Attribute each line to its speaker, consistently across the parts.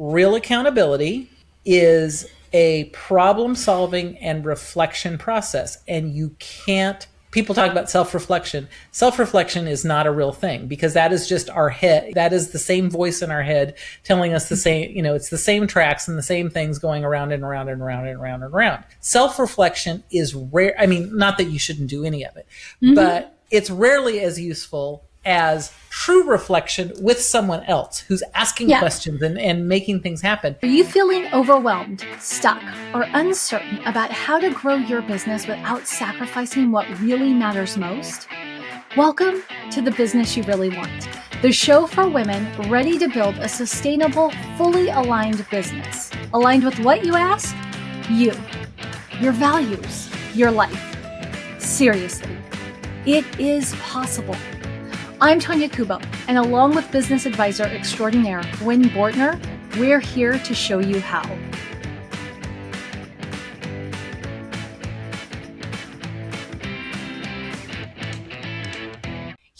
Speaker 1: real accountability is a problem solving and reflection process. And you can't, people talk about self-reflection. Self-reflection is not a real thing because that is just our head. That is the same voice in our head telling us the same, it's the same tracks and the same things going around and around and around and around and around. Self-reflection is rare. I mean, not that you shouldn't do any of it, but it's rarely as useful as true reflection with someone else who's asking questions and making things happen.
Speaker 2: Are you feeling overwhelmed, stuck, or uncertain about how to grow your business without sacrificing what really matters most? Welcome to The Business You Really Want, the show for women ready to build a sustainable, fully aligned business. Aligned with what, you ask? You, your values, your life. Seriously, it is possible. I'm Tonya Kubo, and along with business advisor extraordinaire Gwen Bortner, we're here to show you how.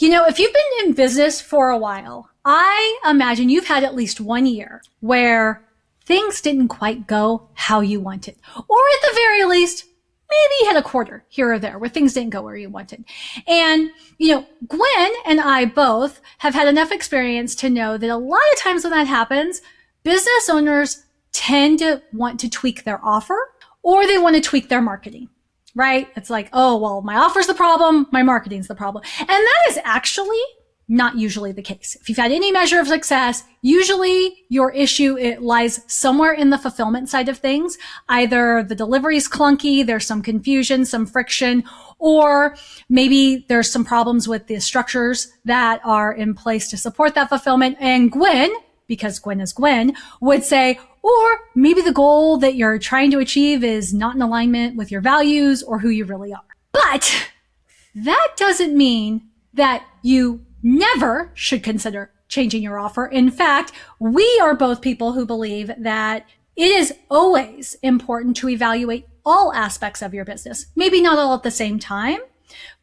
Speaker 2: If you've been in business for a while, I imagine you've had at least 1 year where things didn't quite go how you wanted, or at the very least, maybe you had a quarter here or there where things didn't go where you wanted. And, Gwen and I both have had enough experience to know that a lot of times when that happens, business owners tend to want to tweak their offer or they want to tweak their marketing, right? It's like, oh, well, my offer's the problem, my marketing's the problem. And that is actually not usually the case. If you've had any measure of success, usually your issue, it lies somewhere in the fulfillment side of things. Either the delivery's clunky, there's some confusion, some friction, or maybe there's some problems with the structures that are in place to support that fulfillment. And Gwen, because Gwen is Gwen, would say, or maybe the goal that you're trying to achieve is not in alignment with your values or who you really are. But that doesn't mean that you never should consider changing your offer. In fact, we are both people who believe that it is always important to evaluate all aspects of your business. Maybe not all at the same time,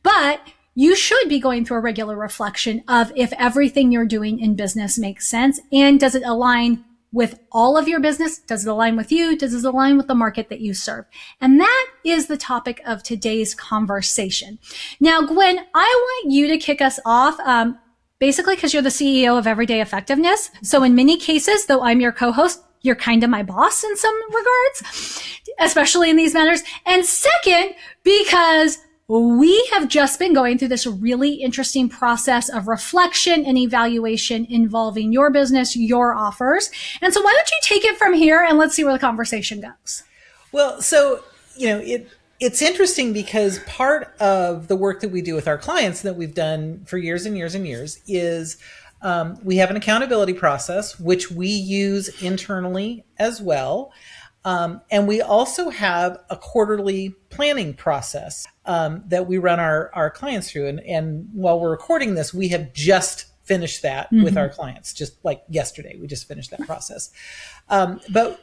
Speaker 2: but you should be going through a regular reflection of if everything you're doing in business makes sense and does it align with all of your business? Does it align with you? Does it align with the market that you serve? And that is the topic of today's conversation. Now, Gwen, I want you to kick us off, basically because you're the CEO of Everyday Effectiveness. So in many cases, though I'm your co-host, you're kind of my boss in some regards, especially in these matters. And second, because we have just been going through this really interesting process of reflection and evaluation involving your business, your offers. And so why don't you take it from here and let's see where the conversation goes.
Speaker 1: Well, so, it's interesting because part of the work that we do with our clients that we've done for years and years and years is we have an accountability process, which we use internally as well. And we also have a quarterly planning process that we run our clients through. And while we're recording this, we have just finished that with our clients, just like yesterday. We just finished that process. But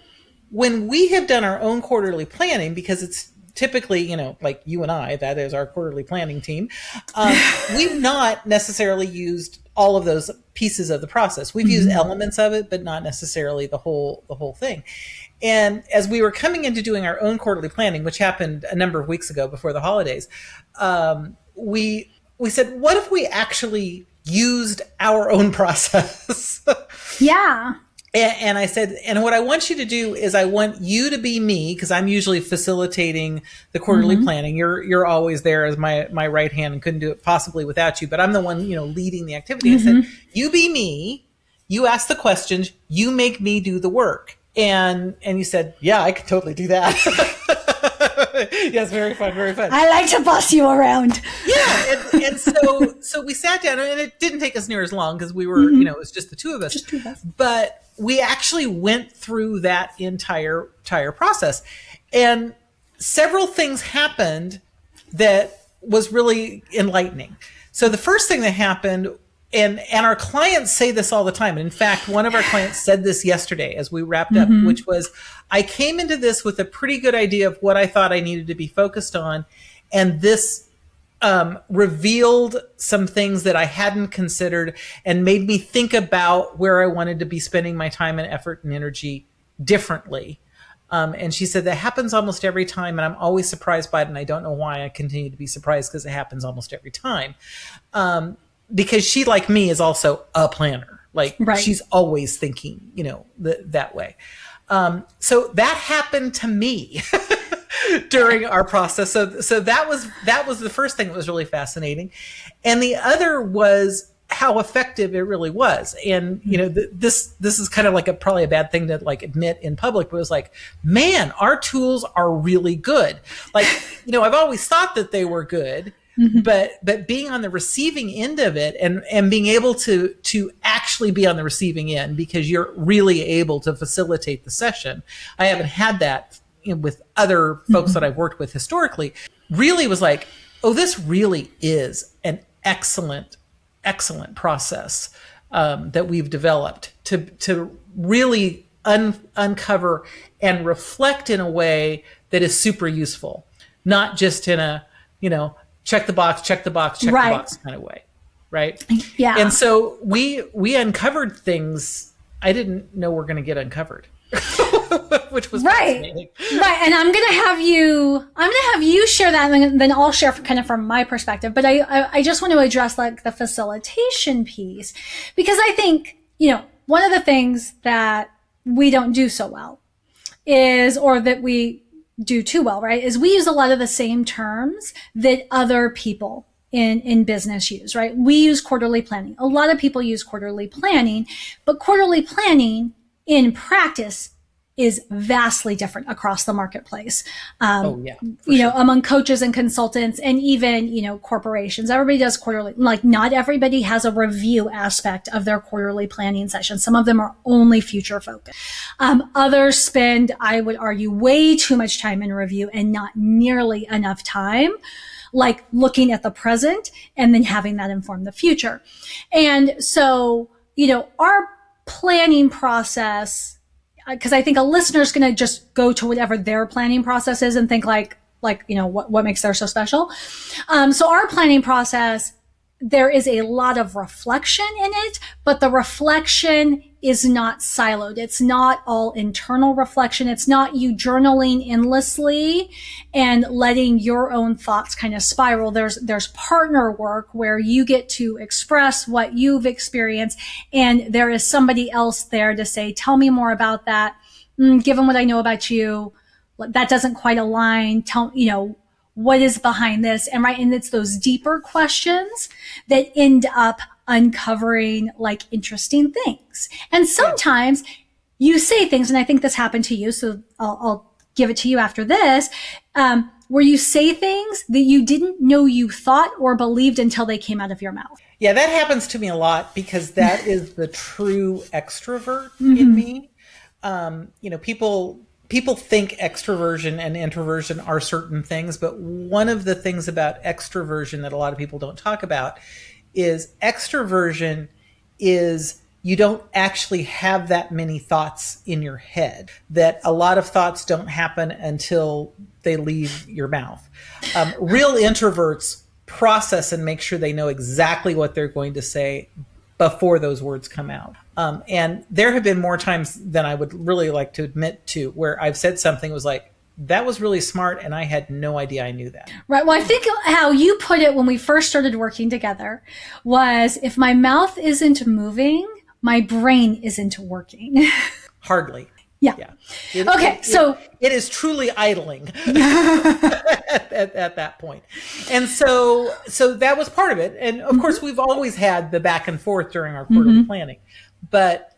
Speaker 1: when we have done our own quarterly planning, because it's typically, like you and I, that is our quarterly planning team, we've not necessarily used all of those pieces of the process. We've used elements of it, but not necessarily the whole thing. And as we were coming into doing our own quarterly planning, which happened a number of weeks ago before the holidays, we said, what if we actually used our own process?
Speaker 2: Yeah.
Speaker 1: And I said, and what I want you to do is I want you to be me, because I'm usually facilitating the quarterly planning. You're always there as my right hand and couldn't do it possibly without you, but I'm the one, leading the activity. I said, you be me, you ask the questions, you make me do the work. And you said, yeah, I could totally do that. Yes, very fun, very fun.
Speaker 2: I like to boss you around.
Speaker 1: Yeah, and so we sat down, and it didn't take us near as long because we were, it was just the two of us.
Speaker 2: Just two of us.
Speaker 1: But we actually went through that entire process, and several things happened that was really enlightening. So the first thing that happened, and our clients say this all the time. And in fact, one of our clients said this yesterday as we wrapped up, which was, I came into this with a pretty good idea of what I thought I needed to be focused on. And this revealed some things that I hadn't considered and made me think about where I wanted to be spending my time and effort and energy differently. And she said that happens almost every time, and I'm always surprised by it, and I don't know why I continue to be surprised because it happens almost every time. Because she, like me, is also a planner. Like
Speaker 2: Right.
Speaker 1: she's always thinking, that way. So that happened to me during our process. So that was the first thing that was really fascinating, and the other was how effective it really was. And this is kind of like probably a bad thing to like admit in public, but it was like, man, our tools are really good. Like I've always thought that they were good. But being on the receiving end of it and being able to actually be on the receiving end because you're really able to facilitate the session. I haven't had that with other folks that I've worked with historically. Really was like, oh, this really is an excellent process that we've developed to really uncover and reflect in a way that is super useful, not just in a check the box kind of way. Right.
Speaker 2: Yeah.
Speaker 1: And so we uncovered things I didn't know were going to get uncovered, which was fascinating.
Speaker 2: Right. And I'm going to have you share that, and then I'll share kind of from my perspective. But I just want to address like the facilitation piece, because I think, one of the things that we don't do so well or that we do too well, right, is we use a lot of the same terms that other people in business use, right? We use quarterly planning. A lot of people use quarterly planning, but quarterly planning in practice is vastly different across the marketplace. Among coaches and consultants and even, corporations, everybody does quarterly. Like not everybody has a review aspect of their quarterly planning session. Some of them are only future focused. Others spend, I would argue, way too much time in review and not nearly enough time, like looking at the present and then having that inform the future. And so, our planning process, because I think a listener's going to just go to whatever their planning process is and think like what makes theirs so special. So our planning process, there is a lot of reflection in it, but the reflection is not siloed. It's not all internal reflection. It's not you journaling endlessly and letting your own thoughts kind of spiral. There's partner work where you get to express what you've experienced, and there is somebody else there to say, tell me more about that. Given what I know about you, that doesn't quite align. What is behind this? And it's those deeper questions that end up uncovering like interesting things. And sometimes you say things, and I think this happened to you, so I'll give it to you after this, where you say things that you didn't know you thought or believed until they came out of your mouth.
Speaker 1: Yeah, that happens to me a lot because that is the true extrovert in me. People think extroversion and introversion are certain things, but one of the things about extroversion that a lot of people don't talk about is extroversion is you don't actually have that many thoughts in your head, that a lot of thoughts don't happen until they leave your mouth. Real introverts process and make sure they know exactly what they're going to say before those words come out. And there have been more times than I would really like to admit to where I've said something was like, that was really smart, and I had no idea I knew that.
Speaker 2: Right. Well, I think how you put it when we first started working together was, if my mouth isn't moving, my brain isn't working.
Speaker 1: Hardly.
Speaker 2: Yeah.
Speaker 1: It is truly idling at that point. And so that was part of it. And of course, we've always had the back and forth during our quarterly planning, but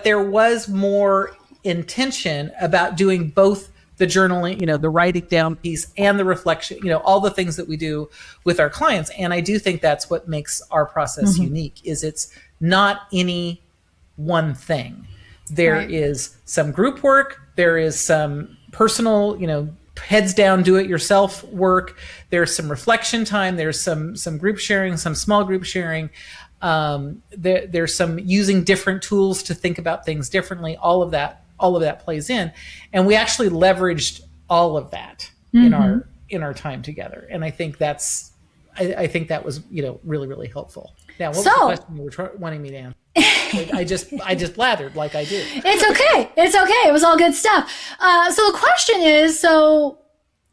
Speaker 1: there was more intention about doing both the journaling, the writing down piece and the reflection, all the things that we do with our clients. And I do think that's what makes our process unique, is it's not any one thing. There is some group work. There is some personal, heads down, do it yourself work. There's some reflection time. There's some group sharing, some small group sharing. There's some using different tools to think about things differently. All of that plays in, and we actually leveraged all of that in our time together. And I think that's I think that was, really, really helpful. Now, what was
Speaker 2: So-
Speaker 1: the question you were wanting me to answer? I just blathered like I do.
Speaker 2: It's okay. It's okay. It was all good stuff. So the question is, so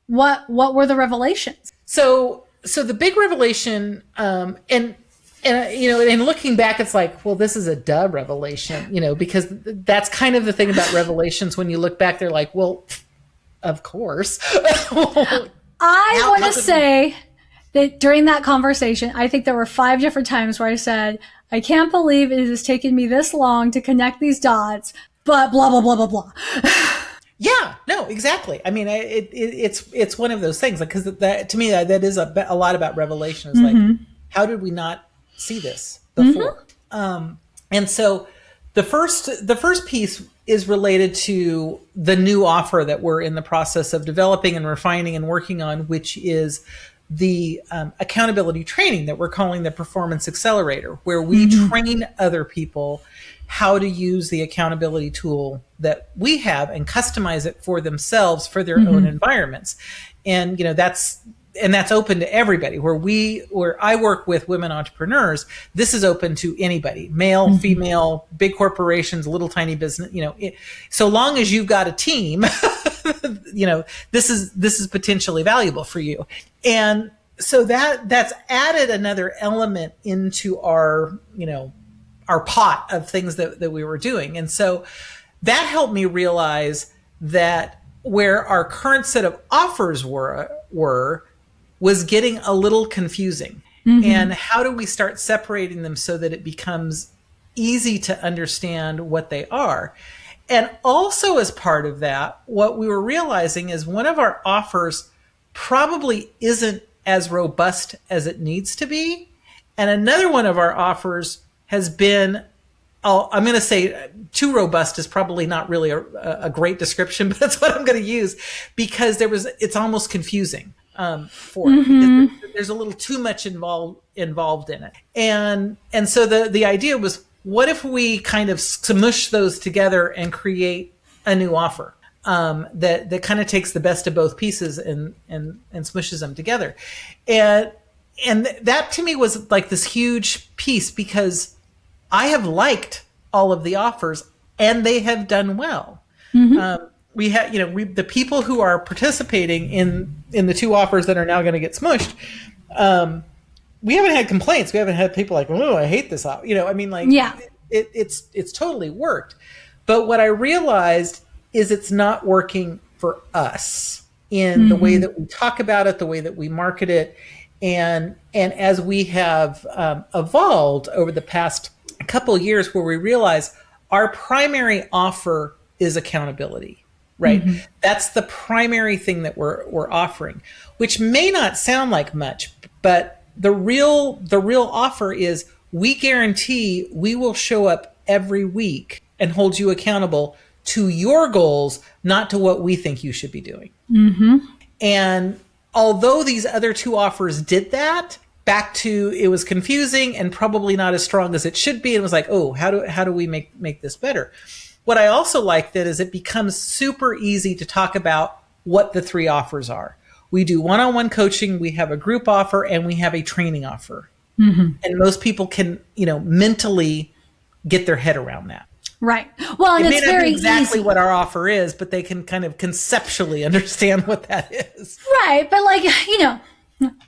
Speaker 2: what were the revelations?
Speaker 1: So the big revelation, and looking back, it's like, well, this is a duh revelation, because that's kind of the thing about revelations. When you look back, they're like, well, of course.
Speaker 2: I want to say that during that conversation, I think there were 5 different times where I said, I can't believe it has taken me this long to connect these dots, but blah, blah, blah, blah, blah.
Speaker 1: Yeah, no, exactly. I mean, it's one of those things, like, because to me, that is a lot about revelation. It's like, how did we not see this before? And so the first piece is related to the new offer that we're in the process of developing and refining and working on, which is the accountability training that we're calling the Performance Accelerator, where we train other people how to use the accountability tool that we have and customize it for themselves for their own environments. And that's open to everybody. Where I work with women entrepreneurs, this is open to anybody, male, female, big corporations, little tiny business, so long as you've got a team, this is potentially valuable for you. And so that's added another element into our pot of things that we were doing. And so that helped me realize that where our current set of offers was getting a little confusing. And how do we start separating them so that it becomes easy to understand what they are? And also, as part of that, what we were realizing is one of our offers probably isn't as robust as it needs to be. And another one of our offers has been, I'm going to say too robust is probably not really a great description, but that's what I'm going to use, because it's almost confusing for it, because there's a little too much involved in it. And so the idea was, what if we kind of smush those together and create a new offer that kind of takes the best of both pieces and smushes them together. And that to me was like this huge piece, because I have liked all of the offers and they have done well. We have, the people who are participating in the 2 offers that are now going to get smushed, we haven't had complaints. We haven't had people like, oh, I hate this offer. It's totally worked. But what I realized is it's not working for us in the way that we talk about it, the way that we market it. And as we have evolved over the past couple of years, where we realize our primary offer is accountability, right? That's the primary thing that we're offering, which may not sound like much, but the real offer is, we guarantee we will show up every week and hold you accountable to your goals, not to what we think you should be doing. And although these other 2 offers did that, back to, it was confusing and probably not as strong as it should be. It was like, oh, how do we make this better? What I also like that is it becomes super easy to talk about what the 3 offers are. We do one-on-one coaching, we have a group offer, and we have a training offer. And most people can, mentally get their head around that.
Speaker 2: Right. Well, and it's very
Speaker 1: exactly
Speaker 2: easy.
Speaker 1: what our offer is, but they can kind of conceptually understand what that is.
Speaker 2: Right. But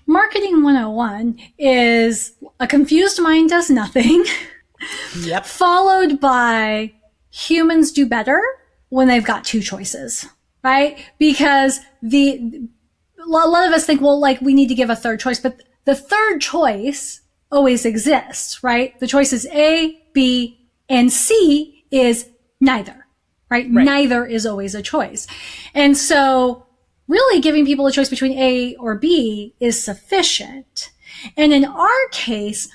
Speaker 2: marketing 101 is a confused mind does nothing.
Speaker 1: Yep.
Speaker 2: Followed by humans do better when they've got 2 choices, right? Because a lot of us think, well, we need to give a third choice, but the third choice always exists, right? The choice is A, B, and C is neither, right? Neither is always a choice. And so really giving people a choice between A or B is sufficient. And in our case,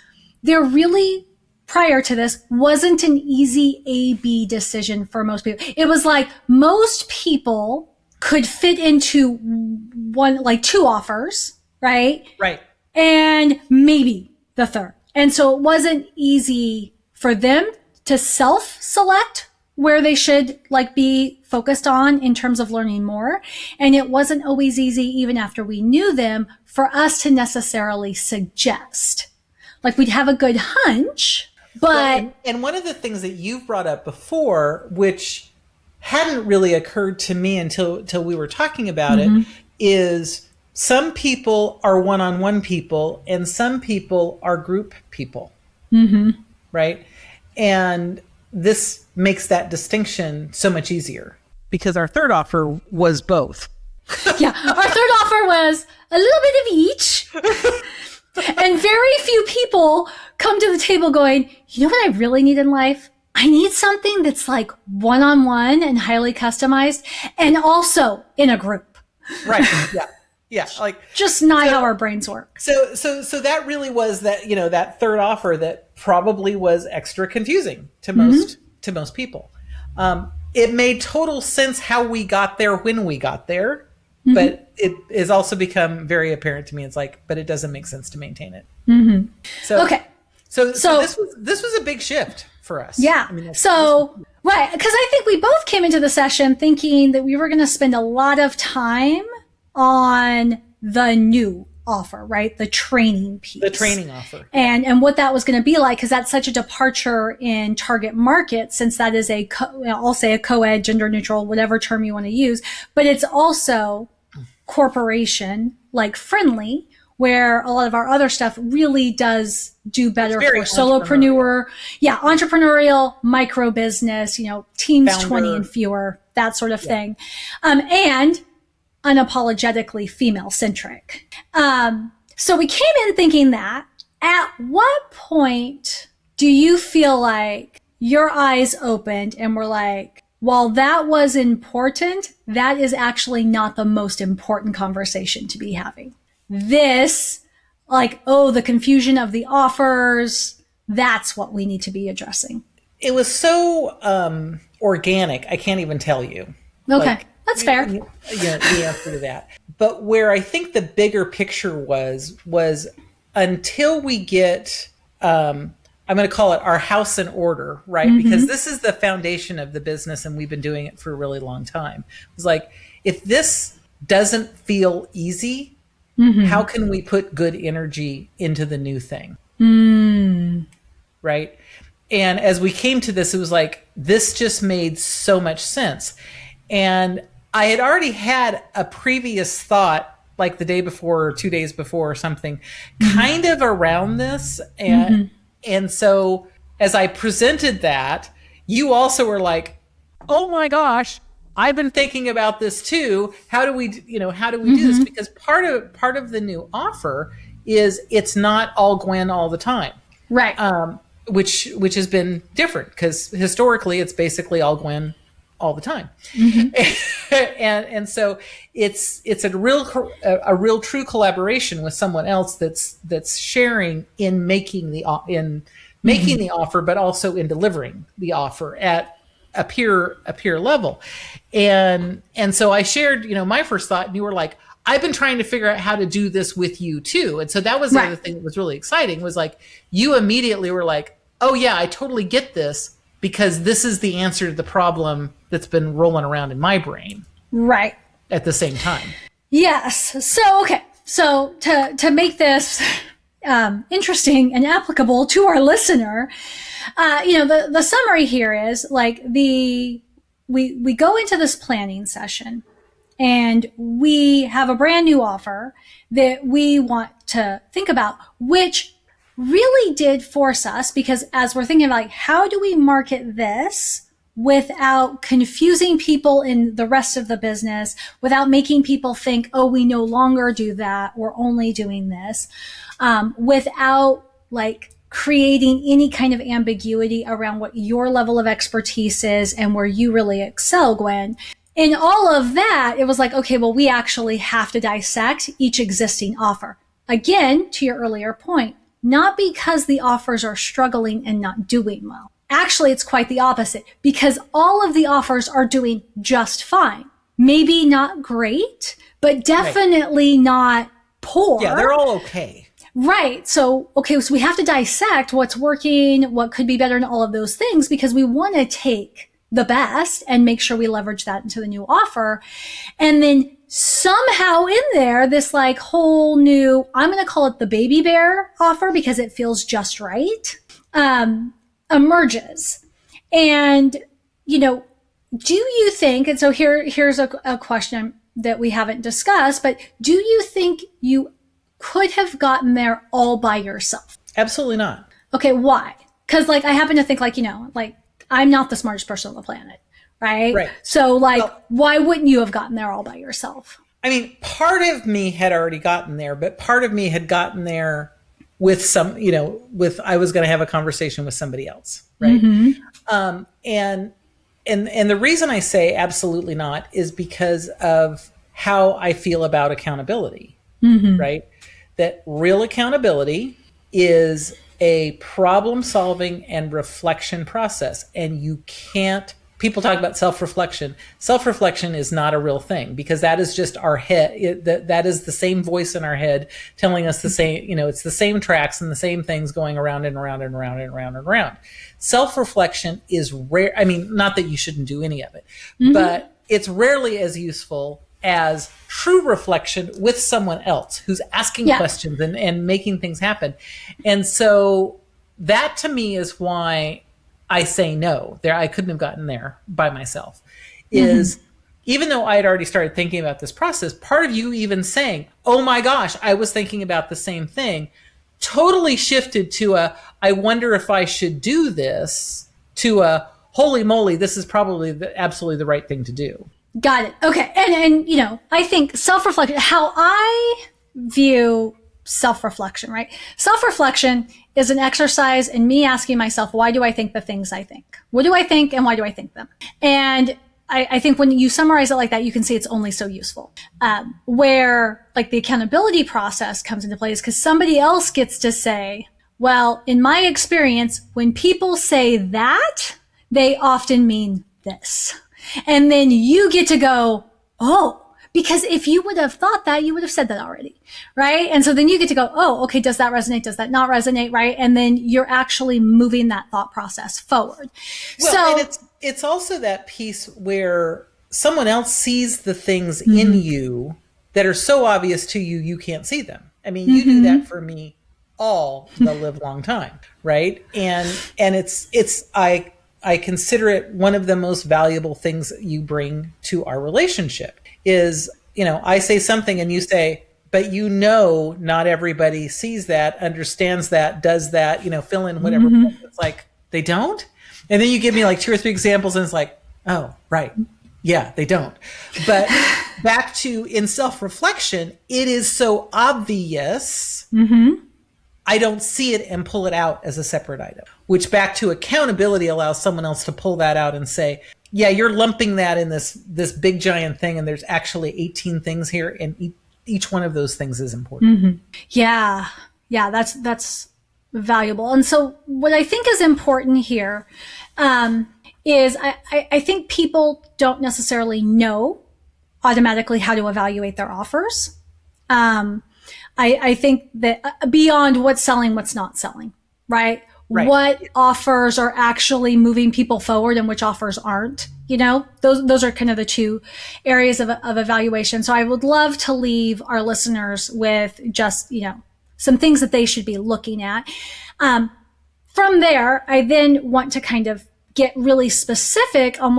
Speaker 2: there really, prior to this, wasn't an easy A-B decision for most people. It was like most people could fit into 2 offers, right?
Speaker 1: Right.
Speaker 2: And maybe the third. And so it wasn't easy for them to self-select where they should like be focused on in terms of learning more. And it wasn't always easy, even after we knew them, for us to necessarily suggest. Like we'd have a good hunch, but.
Speaker 1: And one of the things that you've brought up before, which hadn't really occurred to me until we were talking about it, is some people are one-on-one people and some people are group people. Right? And this makes that distinction so much easier because our third offer was both.
Speaker 2: Yeah, our third offer was a little bit of each. And very few people come to the table going, you know what I really need in life? I need something that's like one-on-one and highly customized and also in a group.
Speaker 1: Right. Yeah. Yeah. Like
Speaker 2: just not how our brains work.
Speaker 1: So that really was that, that third offer that probably was extra confusing to most people. It made total sense how we got there when we got there, but it has also become very apparent to me. It's like, but it doesn't make sense to maintain it. So,
Speaker 2: okay.
Speaker 1: So this was a big shift for us.
Speaker 2: Yeah. Right. Because I think we both came into the session thinking that we were going to spend a lot of time on the new offer, right? The training piece.
Speaker 1: The training offer.
Speaker 2: And what that was going to be like, because that's such a departure in target market, since that is I'll say a co-ed, gender neutral, whatever term you want to use, but it's also corporation like friendly, where a lot of our other stuff really does do better for solopreneur. Yeah. Entrepreneurial, micro business, teams Founder. 20 and fewer, that sort of thing. And unapologetically female centric. So we came in thinking that. At what point do you feel like your eyes opened and were like, while that was important, that is actually not the most important conversation to be having? This, the confusion of the offers, that's what we need to be addressing.
Speaker 1: It was so organic, I can't even tell you.
Speaker 2: Okay. That's fair.
Speaker 1: The answer to that. But where I think the bigger picture was until we get, I'm going to call it our house in order, right? Because this is the foundation of the business and we've been doing it for a really long time. It was like, if this doesn't feel easy, how can we put good energy into the new thing? Right? And as we came to this, it was like, this just made so much sense. And I had already had a previous thought, like the day before or 2 days before or something, kind of around this. And so as I presented that, you also were like, oh my gosh, I've been thinking about this too. How do we do this? Because part of the new offer is it's not all Gwen all the time.
Speaker 2: Right.
Speaker 1: Which has been different because historically it's basically all Gwen all the time. And so it's a real true collaboration with someone else that's sharing in making the offer, but also in delivering the offer at a peer level. And so I shared, my first thought, and you were like, I've been trying to figure out how to do this with you too. And so that was the other thing that was really exciting, was like, you immediately were like, oh yeah, I totally get this, because this is the answer to the problem that's been rolling around in my brain. Right. At the same time.
Speaker 2: Yes. So, okay. So to make this interesting and applicable to our listener, the summary here is like we go into this planning session and we have a brand new offer that we want to think about, which really did force us, because as we're thinking about how do we market this without confusing people in the rest of the business, without making people think, oh, we no longer do that, we're only doing this, without creating any kind of ambiguity around what your level of expertise is and where you really excel, Gwen. In all of that, it was like, okay, well, we actually have to dissect each existing offer. Again, to your earlier point, not because the offers are struggling and not doing well. Actually, it's quite the opposite, because all of the offers are doing just fine. Maybe not great, but definitely not poor.
Speaker 1: Yeah, they're all okay.
Speaker 2: Right. So we have to dissect what's working, what could be better, and all of those things, because we want to take the best and make sure we leverage that into the new offer. And then somehow in there, this like whole new, I'm going to call it the baby bear offer because it feels just right, emerges. And, you know, do you think, and so here's a question that we haven't discussed, but do you think you could have gotten there all by yourself?
Speaker 1: Absolutely not.
Speaker 2: Okay, why? Because like I happen to think like, you know, like I'm not the smartest person on the planet, right?
Speaker 1: Right.
Speaker 2: So like, why wouldn't you have gotten there all by yourself?
Speaker 1: I mean, part of me had already gotten there, but part of me had gotten there with some, you know, with I was going to have a conversation with somebody else, right? Mm-hmm. And the reason I say absolutely not is because of how I feel about accountability, right? That real accountability is a problem solving and reflection process. And you can't, people talk about self-reflection. Self-reflection is not a real thing because that is just our head. That is the same voice in our head telling us the same, you know, it's the same tracks and the same things going around and around and around and around and around. Self-reflection is rare. I mean, not that you shouldn't do any of it, but it's rarely as useful as true reflection with someone else who's asking questions and making things happen. And so that to me is why I say no. There, I couldn't have gotten there by myself. Is even though I had already started thinking about this process, part of you even saying, oh my gosh, I was thinking about the same thing, totally shifted to a, I wonder if I should do this, to a, holy moly, this is probably absolutely the right thing to do.
Speaker 2: Got it. Okay. And, you know, I think self-reflection, how I view self-reflection, right? Self-reflection is an exercise in me asking myself, why do I think the things I think? What do I think and why do I think them? And I think when you summarize it like that, you can see it's only so useful. Where like the accountability process comes into play is because somebody else gets to say, well, in my experience, when people say that, they often mean this. And then you get to go, oh, because if you would have thought that, you would have said that already, right? And so then you get to go, oh, okay, does that resonate? Does that not resonate, right? And then you're actually moving that thought process forward.
Speaker 1: Well, and it's also that piece where someone else sees the things in you that are so obvious to you, you can't see them. I mean, you do that for me all the live long time, right? And I consider it one of the most valuable things you bring to our relationship is, you know, I say something and you say, but you know, not everybody sees that, understands that, does that, you know, fill in whatever. It's like, they don't? And then you give me like 2 or 3 examples and it's like, oh, right. Yeah, they don't. But back to in self-reflection, it is so obvious. I don't see it and pull it out as a separate item, which back to accountability allows someone else to pull that out and say, yeah, you're lumping that in this big giant thing. And there's actually 18 things here. And each one of those things is important.
Speaker 2: Yeah. Yeah. That's valuable. And so what I think is important here, is I think people don't necessarily know automatically how to evaluate their offers. I think that beyond what's selling, what's not selling, right? What offers are actually moving people forward and which offers aren't, you know, those are kind of the 2 areas of evaluation. So I would love to leave our listeners with just, you know, some things that they should be looking at. From there, I then want to kind of get really specific on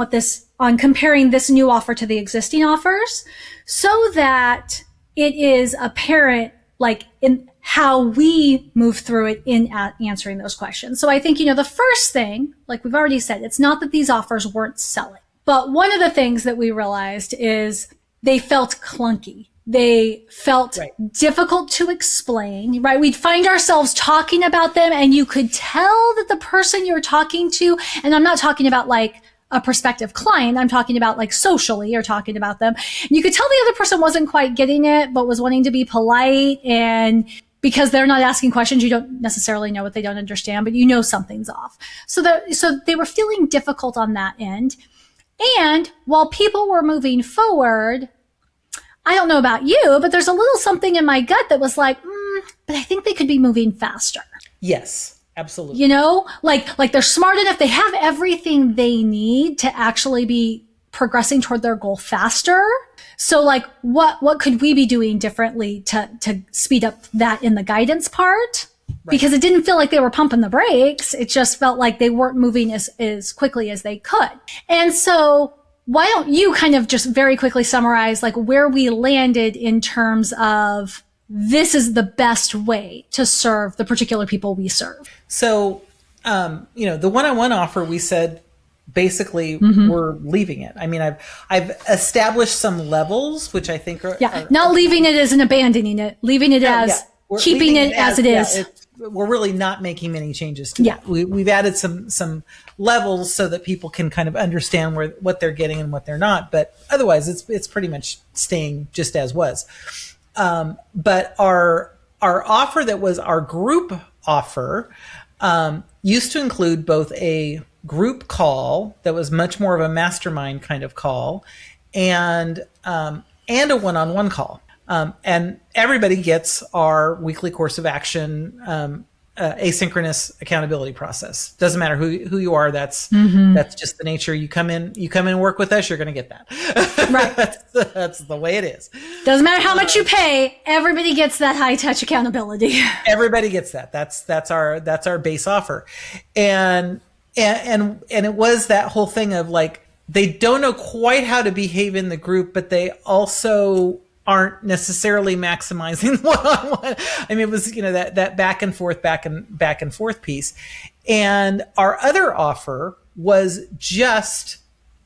Speaker 2: on comparing this new offer to the existing offers so that it is apparent like in how we move through it in answering those questions. So I think, you know, the first thing, like we've already said, it's not that these offers weren't selling, but one of the things that we realized is they felt clunky. They felt difficult to explain, right? We'd find ourselves talking about them and you could tell that the person you're talking to, and I'm not talking about like a prospective client, I'm talking about like socially or talking about them. And you could tell the other person wasn't quite getting it, but was wanting to be polite. And because they're not asking questions, you don't necessarily know what they don't understand, but you know something's off. So they were feeling difficult on that end. And while people were moving forward, I don't know about you, but there's a little something in my gut that was like, but I think they could be moving faster.
Speaker 1: Yes. Absolutely.
Speaker 2: You know, like they're smart enough. They have everything they need to actually be progressing toward their goal faster. So like what could we be doing differently to speed up that in the guidance part? Right. Because it didn't feel like they were pumping the brakes. It just felt like they weren't moving as quickly as they could. And so why don't you kind of just very quickly summarize like where we landed in terms of this is the best way to serve the particular people we serve?
Speaker 1: So, the one-on-one offer, we said, basically we're leaving it. I mean, I've established some levels, which I think are
Speaker 2: not leaving it as in abandoning it, leaving it as keeping it as it is.
Speaker 1: We're really not making many changes to it. We've added some levels so that people can kind of understand what they're getting and what they're not. But otherwise, it's pretty much staying just as was. But our offer that was our group offer used to include both a group call that was much more of a mastermind kind of call and a one-on-one call. And everybody gets our weekly course of action, asynchronous accountability process. Doesn't matter who you are. That's just the nature. You come in and work with us, you're going to get that. Right. That's the way it is.
Speaker 2: Doesn't matter how much you pay. Everybody gets that high touch accountability.
Speaker 1: Everybody gets that. That's our base offer. And it was that whole thing of like, they don't know quite how to behave in the group, but they also aren't necessarily maximizing one-on-one. I mean, it was, that back and forth piece. And our other offer was just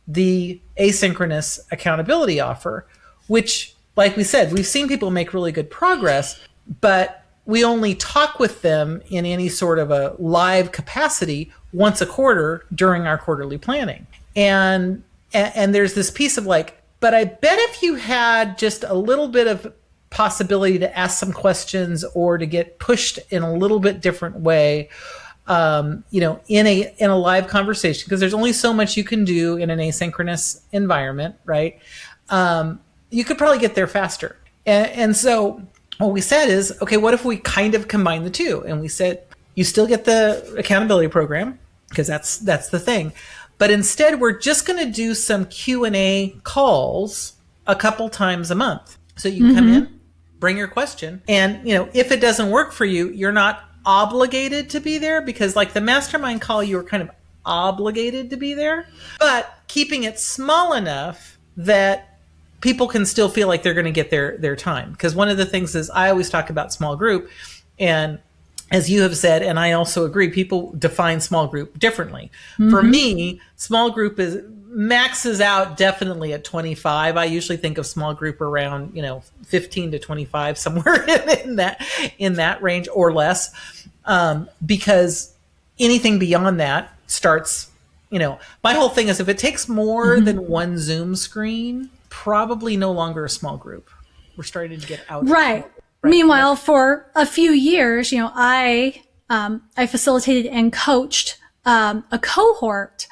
Speaker 1: the asynchronous accountability offer, which, like we said, we've seen people make really good progress, but we only talk with them in any sort of a live capacity once a quarter during our quarterly planning. And there's this piece of like, but I bet if you had just a little bit of possibility to ask some questions or to get pushed in a little bit different way, in a live conversation, because there's only so much you can do in an asynchronous environment, right? You could probably get there faster. And so what we said is, okay, what if we kind of combine the two? And we said, you still get the accountability program, because that's the thing. But instead, we're just going to do some Q&A calls a couple times a month. So you come in, bring your question. And, if it doesn't work for you, you're not obligated to be there, because like the mastermind call, you were kind of obligated to be there, but keeping it small enough that people can still feel like they're going to get their time. Because one of the things is I always talk about small group, and as you have said, and I also agree, people define small group differently. For me, small group maxes out definitely at 25. I usually think of small group around, 15 to 25, somewhere in that range or less. Because anything beyond that starts, my whole thing is if it takes more than one Zoom screen, probably no longer a small group. We're starting to get out.
Speaker 2: Right. Meanwhile, for a few years, I facilitated and coached a cohort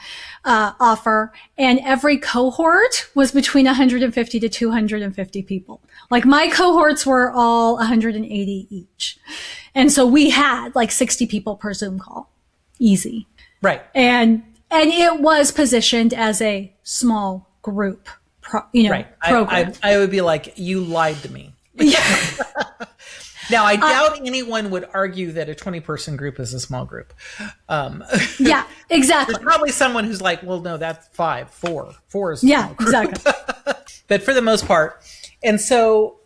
Speaker 2: offer, and every cohort was between 150 to 250 people. Like my cohorts were all 180 each. And so we had like 60 people per Zoom call. Easy.
Speaker 1: Right.
Speaker 2: And it was positioned as a small group, program.
Speaker 1: I would be like, you lied to me. Now, I doubt anyone would argue that a 20-person group is a small group.
Speaker 2: Yeah, exactly.
Speaker 1: There's probably someone who's like, well, no, that's 4 is a small group.
Speaker 2: Exactly.
Speaker 1: But for the most part, and so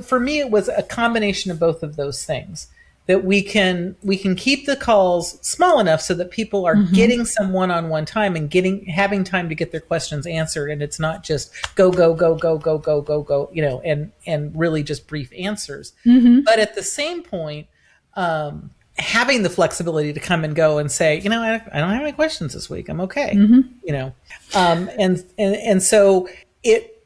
Speaker 1: for me, it was a combination of both of those things, that we can keep the calls small enough so that people are getting some one-on-one time and having time to get their questions answered, and it's not just go, and really just brief answers. But at the same point, having the flexibility to come and go and say, I don't have any questions this week. I'm okay. And so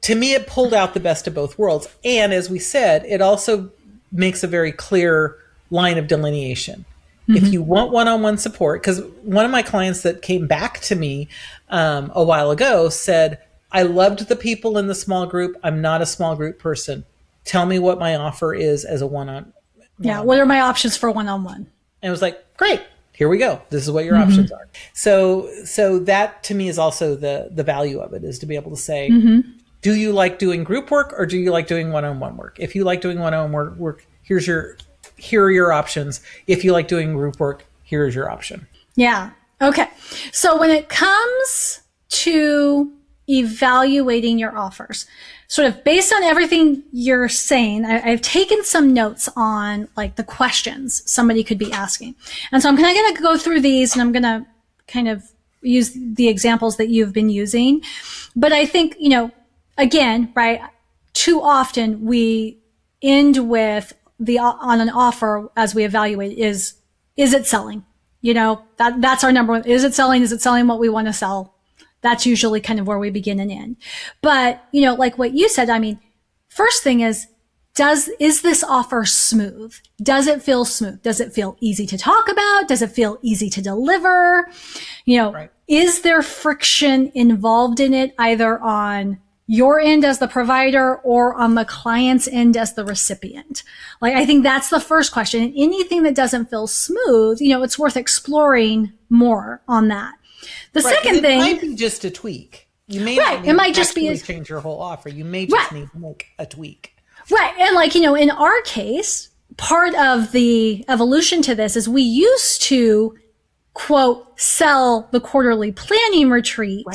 Speaker 1: to me, it pulled out the best of both worlds. And as we said, it also makes a very clear line of delineation. If you want one-on-one support, because one of my clients that came back to me a while ago said, I loved the people in the small group. I'm not a small group person. Tell me what my offer is as a one-on.
Speaker 2: Yeah. What are my options for one-on-one?
Speaker 1: And it was like, great. here we go. This is what your options are. So that to me is also the value of it, is to be able to say, do you like doing group work or do you like doing one-on-one work? If you like doing one-on-one work, here are your options. If you like doing group work, here's your option.
Speaker 2: Yeah. Okay. So when it comes to evaluating your offers, sort of based on everything you're saying, I've taken some notes on like the questions somebody could be asking. And so I'm kind of going to go through these, and I'm going to kind of use the examples that you've been using. But I think, again, right, too often we end with on an offer as we evaluate is it selling? That's our number one. Is it selling? Is it selling what we want to sell? That's usually kind of where we begin and end. But, like what you said, I mean, first thing is this offer smooth? Does it feel smooth? Does it feel easy to talk about? Does it feel easy to deliver?
Speaker 1: Right.
Speaker 2: Is there friction involved in it, either on your end as the provider or on the client's end as the recipient? Like, I think that's the first question. And anything that doesn't feel smooth, it's worth exploring more on that. The second thing,
Speaker 1: it might be just a tweak. You may
Speaker 2: right. It might just be
Speaker 1: change your whole offer. You may just need to make a tweak.
Speaker 2: Right. And like, in our case, part of the evolution to this is we used to, quote, sell the quarterly planning retreat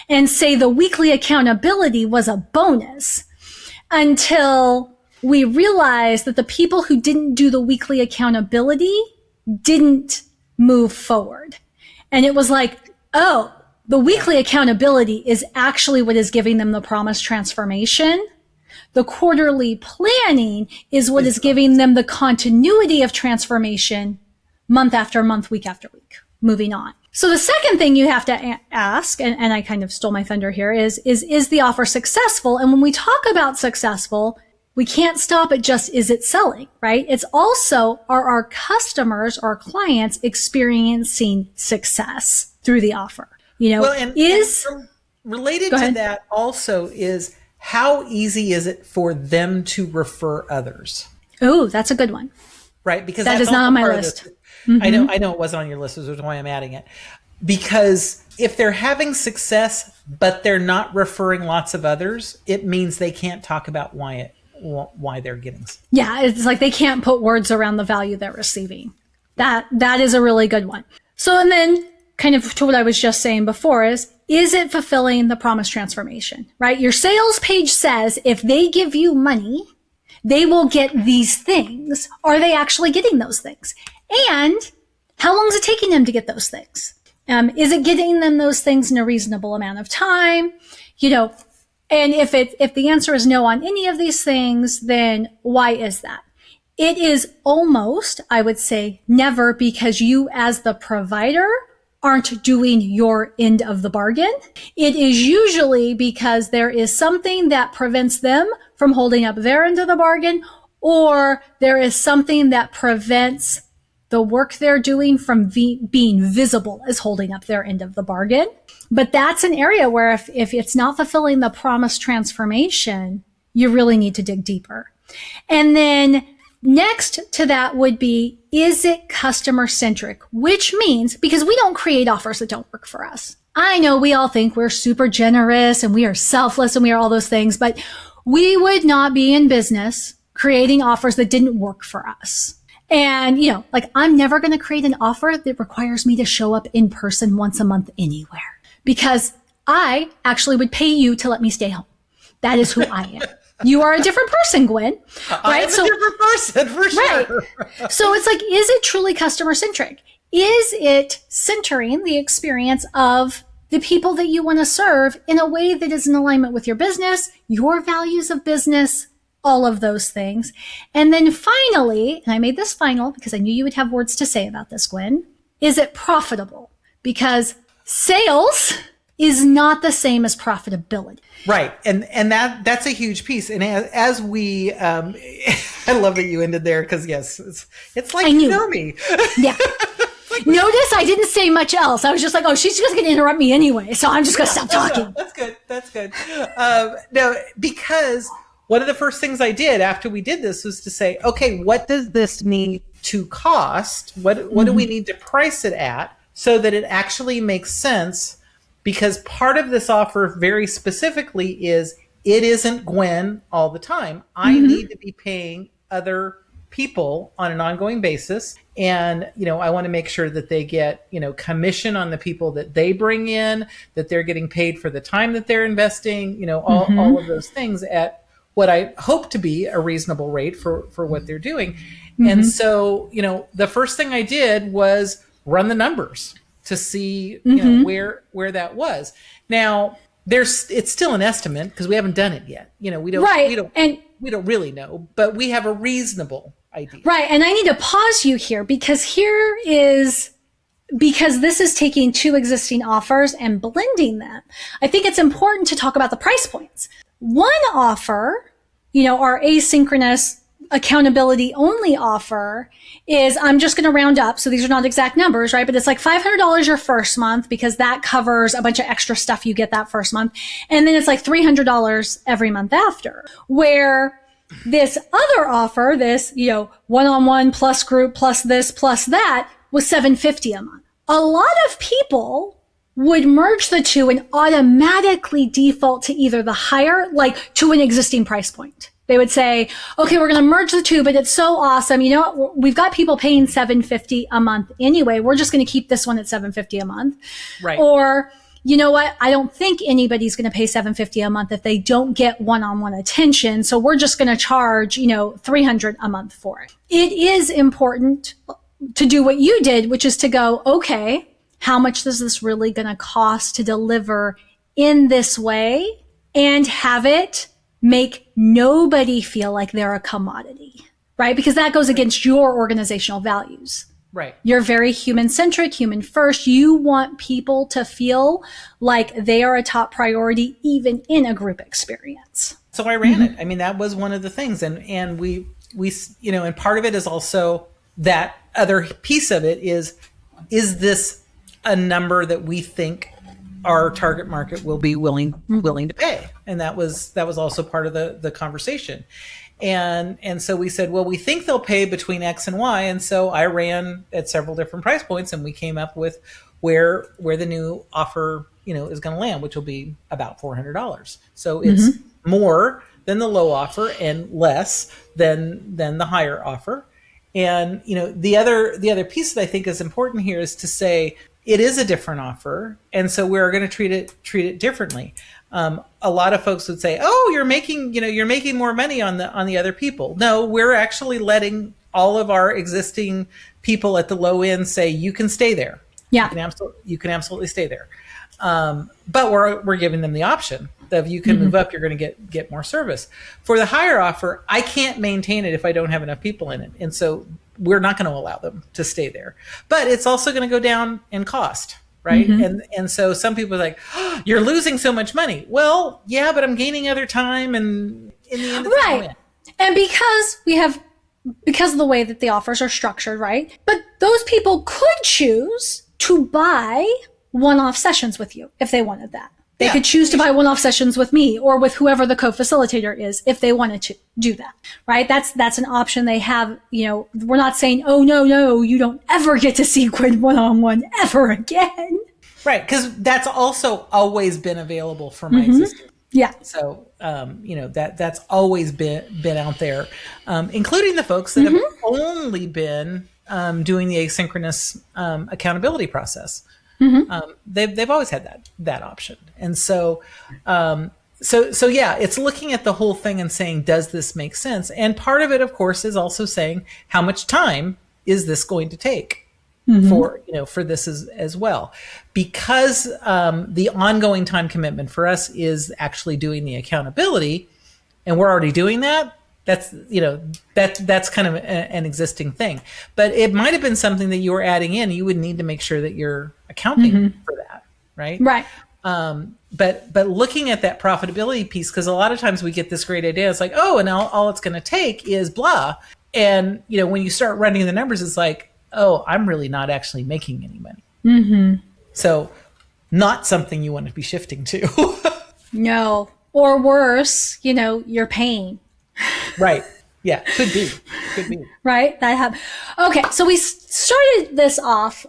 Speaker 2: and say the weekly accountability was a bonus, until we realized that the people who didn't do the weekly accountability didn't move forward. And it was like, oh, the weekly accountability is actually what is giving them the promised transformation. The quarterly planning is what is giving them the continuity of transformation month after month, week after week, moving on. So the second thing you have to ask, and I kind of stole my thunder here, is the offer successful? And when we talk about successful, we can't stop at just, is it selling, right? It's also, are our customers or clients experiencing success through the offer?
Speaker 1: And related to that also is, how easy is it for them to refer others?
Speaker 2: Oh, that's a good one.
Speaker 1: Right? Because
Speaker 2: that is not on my list.
Speaker 1: I know it wasn't on your list, which is why I'm adding it. Because if they're having success, but they're not referring lots of others, it means they can't talk about why they're getting.
Speaker 2: Yeah, it's like they can't put words around the value they're receiving. That is a really good one. So, and then kind of to what I was just saying before is it fulfilling the promised transformation, right? Your sales page says if they give you money, they will get these things. Are they actually getting those things? And how long is it taking them to get those things? Is it getting them those things in a reasonable amount of time? And if the answer is no on any of these things, then why is that? It is almost, I would say, never because you as the provider aren't doing your end of the bargain. It is usually because there is something that prevents them from holding up their end of the bargain, or there is something that prevents the work they're doing from being visible as holding up their end of the bargain. But that's an area where if it's not fulfilling the promised transformation, you really need to dig deeper. And then next to that would be, is it customer centric? Which means, because we don't create offers that don't work for us. I know we all think we're super generous and we are selfless and we are all those things, but we would not be in business creating offers that didn't work for us. And, like, I'm never going to create an offer that requires me to show up in person once a month anywhere, because I actually would pay you to let me stay home. That is who I am. You are a different person, Gwen. Right?
Speaker 1: I'm a different person, for sure.
Speaker 2: Right. So it's like, is it truly customer centric? Is it centering the experience of the people that you want to serve in a way that is in alignment with your business, your values of business, all of those things? And then finally, and I made this final because I knew you would have words to say about this, Gwen, is it profitable? Because sales is not the same as profitability.
Speaker 1: Right. And that's a huge piece. And as we, I love that you ended there, because yes, it's like, you know me.
Speaker 2: Yeah. Notice I didn't say much else. I was just like, oh, she's just going to interrupt me anyway, so I'm just going to stop talking.
Speaker 1: That's good. No, because one of the first things I did after we did this was to say, okay, what does this mean to cost? What do we need to price it at so that it actually makes sense? Because part of this offer very specifically is it isn't Gwen all the time. I need to be paying other people on an ongoing basis. And, I want to make sure that they get, commission on the people that they bring in, that they're getting paid for the time that they're investing, all of those things at what I hope to be a reasonable rate for what they're doing. And so, the first thing I did was run the numbers to see where that was. Now, it's still an estimate because we haven't done it yet. We don't really know, but we have a reasonable idea.
Speaker 2: Right. And I need to pause you here because this is taking two existing offers and blending them. I think it's important to talk about the price points. One offer, our asynchronous accountability only offer is, I'm just going to round up. So these are not exact numbers, right? But it's like $500 your first month because that covers a bunch of extra stuff you get that first month. And then it's like $300 every month after. Where this other offer, this, one-on-one plus group plus this plus that was $750 a month. A lot of people would merge the two and automatically default to either the higher, like to an existing price point. They would say, okay, we're going to merge the two, but it's so awesome. You know what? We've got people paying $750 a month anyway. We're just going to keep this one at $750 a month.
Speaker 1: Right.
Speaker 2: Or, you know what? I don't think anybody's going to pay $750 a month if they don't get one-on-one attention. So we're just going to charge, $300 a month for it. It is important to do what you did, which is to go, okay, how much is this really going to cost to deliver in this way and have it make nobody feel like they're a commodity, right? Because that goes against your organizational values.
Speaker 1: Right.
Speaker 2: You're very human-centric, human first. You want people to feel like they are a top priority, even in a group experience.
Speaker 1: So I ran it. I mean, that was one of the things. And we, and part of it is also that other piece of it is this a number that we think our target market will be willing to pay? And that was also part of the conversation. And so we said, well, we think they'll pay between X and Y. And so I ran at several different price points and we came up with where the new offer, is going to land, which will be about $400. So it's more than the low offer and less than the higher offer. And, the other piece that I think is important here is to say, it is a different offer, and so we're going to treat it differently. A lot of folks would say, "Oh, you're making more money on the other people." No, we're actually letting all of our existing people at the low end say, "You can stay there.
Speaker 2: Yeah,
Speaker 1: you can absolutely stay there." But we're giving them the option of you can move up. You're going to get more service. For the higher offer, I can't maintain it if I don't have enough people in it, and so we're not going to allow them to stay there. But it's also going to go down in cost, right? And so some people are like, oh, you're losing so much money. Well, yeah, but I'm gaining other time, and in the end, it's
Speaker 2: right.
Speaker 1: win.
Speaker 2: And because of the way that the offers are structured, right? But those people could choose to buy one-off sessions with you if they wanted that. They could choose to buy one-off sessions with me or with whoever the co-facilitator is if they wanted to do that, right? That's an option they have. We're not saying, oh, no, you don't ever get to see Gwen one-on-one ever again.
Speaker 1: Right, because that's also always been available for my existing.
Speaker 2: Yeah.
Speaker 1: So, that's always been out there, including the folks that have only been doing the asynchronous accountability process. They've always had that option. And so it's looking at the whole thing and saying, does this make sense? And part of it, of course, is also saying, how much time is this going to take for this as well? Because the ongoing time commitment for us is actually doing the accountability, and we're already doing that. That's kind of an existing thing, but it might have been something that you were adding in. You would need to make sure that you're accounting for that, right?
Speaker 2: Right.
Speaker 1: But looking at that profitability piece, because a lot of times we get this great idea. It's like, oh, and all it's going to take is blah. And when you start running the numbers, it's like, oh, I'm really not actually making any money. So not something you want to be shifting to.
Speaker 2: No, or worse, you're paying.
Speaker 1: Right. Yeah, could be. Could be.
Speaker 2: Right? Okay, so we started this off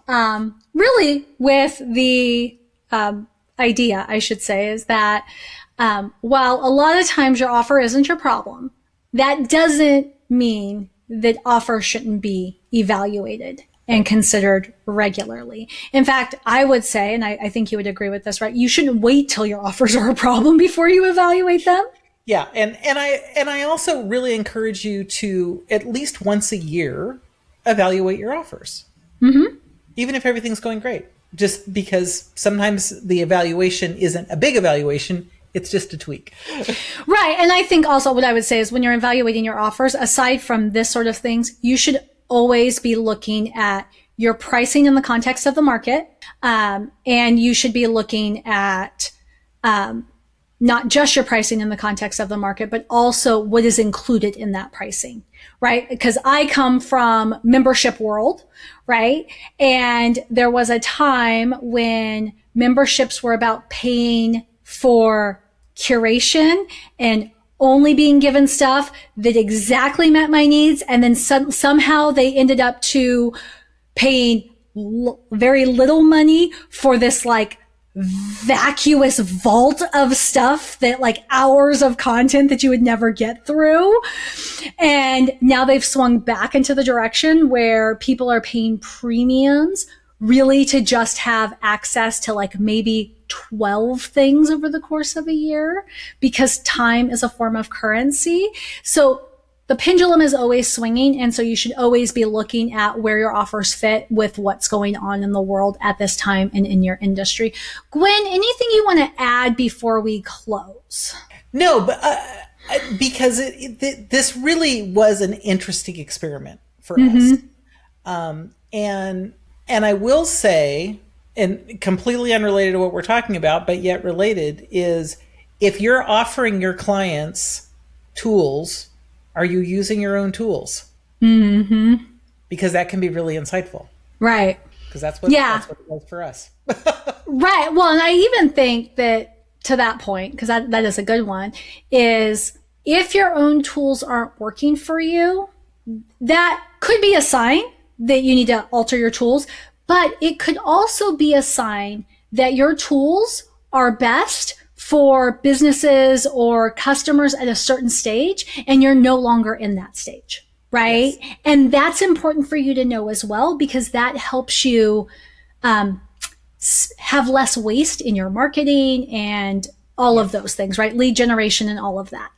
Speaker 2: really with the idea, I should say, is that while a lot of times your offer isn't your problem, that doesn't mean that offers shouldn't be evaluated and considered regularly. In fact, I would say, and I think you would agree with this, right? You shouldn't wait till your offers are a problem before you evaluate them.
Speaker 1: Yeah, and I also really encourage you to at least once a year evaluate your offers, even if everything's going great. Just because sometimes the evaluation isn't a big evaluation, it's just a tweak.
Speaker 2: Right, and I think also what I would say is when you're evaluating your offers, aside from this sort of things, you should always be looking at your pricing in the context of the market, and you should be looking at not just your pricing in the context of the market, but also what is included in that pricing, right? Because I come from membership world, right? And there was a time when memberships were about paying for curation and only being given stuff that exactly met my needs. And then somehow they ended up to paying very little money for this like vacuous vault of stuff that like hours of content that you would never get through. And now they've swung back into the direction where people are paying premiums really to just have access to like maybe 12 things over the course of a year because time is a form of currency. So the pendulum is always swinging. And so you should always be looking at where your offers fit with what's going on in the world at this time and in your industry. Gwen, anything you want to add before we close?
Speaker 1: No, but because this really was an interesting experiment for us. And I will say, and completely unrelated to what we're talking about, but yet related, is if you're offering your clients tools, are you using your own tools? Because that can be really insightful.
Speaker 2: Right.
Speaker 1: Because that's what it was for us.
Speaker 2: Right. Well, and I even think that to that point, because that is a good one, is if your own tools aren't working for you, that could be a sign that you need to alter your tools. But it could also be a sign that your tools are best for businesses or customers at a certain stage, and you're no longer in that stage, right? Yes. And that's important for you to know as well, because that helps you have less waste in your marketing and all of those things, right? Lead generation and all of that.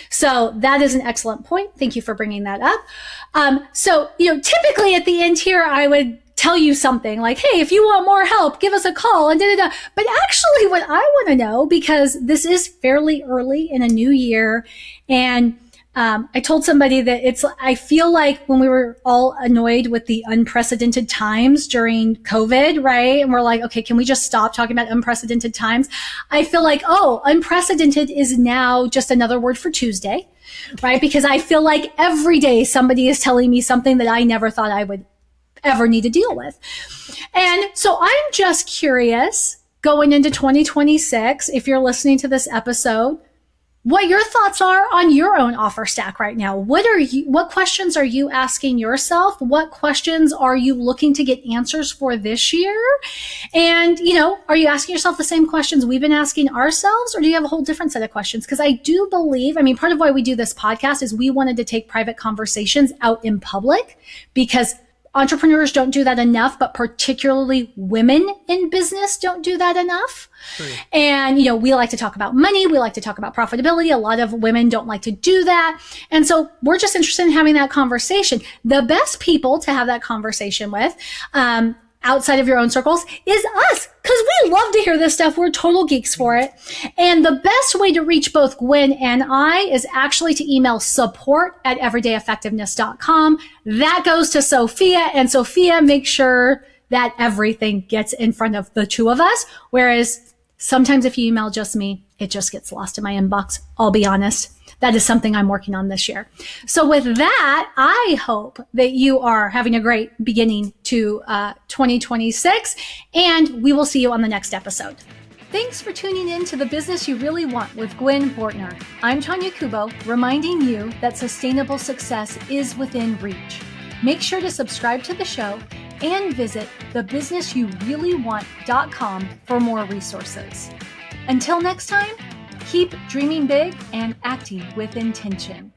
Speaker 2: So that is an excellent point. Thank you for bringing that up. So, typically at the end here, I would tell you something like, hey, if you want more help, give us a call and da-da-da. But actually what I want to know, because this is fairly early in a new year, and I told somebody that I feel like when we were all annoyed with the unprecedented times during COVID, right? And we're like, okay, can we just stop talking about unprecedented times? I feel like, unprecedented is now just another word for Tuesday, right? Because I feel like every day somebody is telling me something that I never thought I would ever need to deal with. And so I'm just curious, going into 2026, if you're listening to this episode, what your thoughts are on your own offer stack right now. What questions are you asking yourself? What questions are you looking to get answers for this year? And, are you asking yourself the same questions we've been asking ourselves, or do you have a whole different set of questions? Because I do believe, part of why we do this podcast is we wanted to take private conversations out in public, because entrepreneurs don't do that enough, but particularly women in business don't do that enough. True. And, we like to talk about money. We like to talk about profitability. A lot of women don't like to do that. And so we're just interested in having that conversation. The best people to have that conversation with, outside of your own circles, is us, because we love to hear this stuff. We're total geeks for it. And the best way to reach both Gwen and I is actually to email support@everydayeffectiveness.com. That goes to Sophia, and Sophia makes sure that everything gets in front of the two of us. Whereas sometimes if you email just me, it just gets lost in my inbox. I'll be honest. That is something I'm working on this year. So with that, I hope that you are having a great beginning to 2026, and we will see you on the next episode. Thanks for tuning in to The Business You Really Want with Gwen Bortner. I'm Tonya Kubo, reminding you that sustainable success is within reach. Make sure to subscribe to the show and visit thebusinessyoureallyWant.com for more resources. Until next time, keep dreaming big and acting with intention.